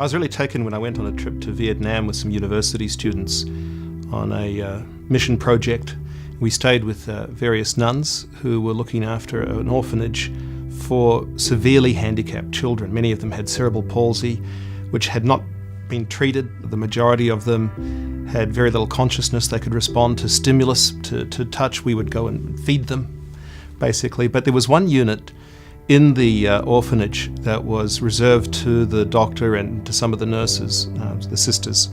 I was really taken when I went on a trip to Vietnam with some university students on a mission project. We stayed with various nuns who were looking after an orphanage for severely handicapped children. Many of them had cerebral palsy, which had not been treated. The majority of them had very little consciousness. They could respond to stimulus, to touch. We would go and feed them, basically. But there was one unit in the orphanage that was reserved to the doctor and to some of the nurses, the sisters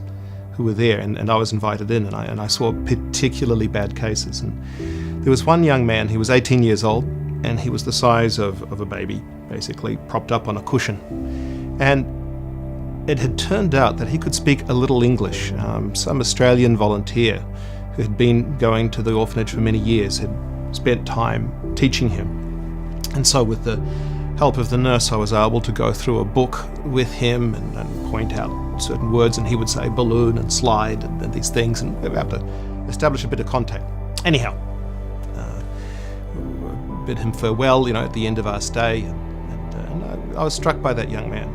who were there, and I was invited in, and I saw particularly bad cases. And there was one young man, he was 18 years old, and he was the size of a baby, basically, propped up on a cushion. And it had turned out that he could speak a little English. Some Australian volunteer who had been going to the orphanage for many years had spent time teaching him. And so with the help of the nurse, I was able to go through a book with him and point out certain words, and he would say balloon and slide and these things, and we were able to establish a bit of contact. Anyhow, bid him farewell, at the end of our stay, and I was struck by that young man.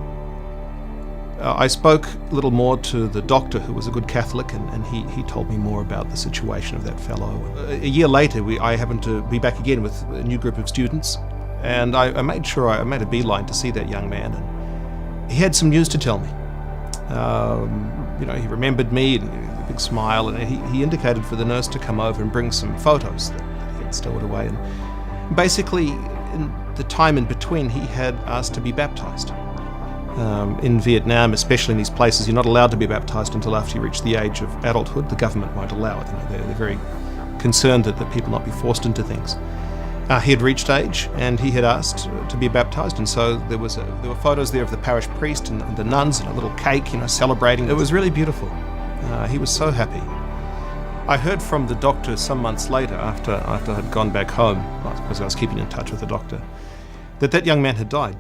I spoke a little more to the doctor, who was a good Catholic, and he told me more about the situation of that fellow. A year later, I happened to be back again with a new group of students, and I made sure I made a beeline to see that young man, and he had some news to tell me. He remembered me, and a big smile, and he indicated for the nurse to come over and bring some photos that he had stored away. And basically, in the time in between, he had asked to be baptized. In Vietnam, especially in these places, you're not allowed to be baptized until after you reach the age of adulthood. The government won't allow it. They're very concerned that people not be forced into things. He had reached age, and he had asked to be baptized, and so there were photos there of the parish priest and the nuns, and a little cake, celebrating. It was really beautiful. He was so happy. I heard from the doctor some months later, after I had gone back home, because I was keeping in touch with the doctor, that young man had died.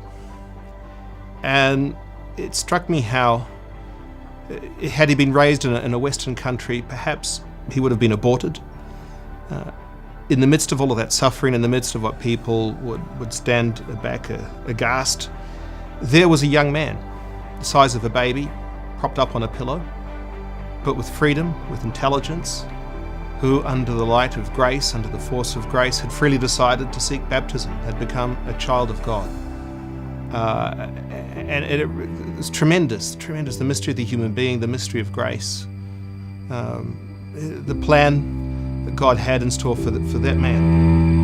And it struck me how, had he been raised in a Western country, perhaps he would have been aborted. In the midst of all of that suffering, in the midst of what people would stand back aghast, there was a young man, the size of a baby, propped up on a pillow, but with freedom, with intelligence, who, under the light of grace, under the force of grace, had freely decided to seek baptism, had become a child of God. And it was tremendous, the mystery of the human being, the mystery of grace, the plan that God had in store for that man.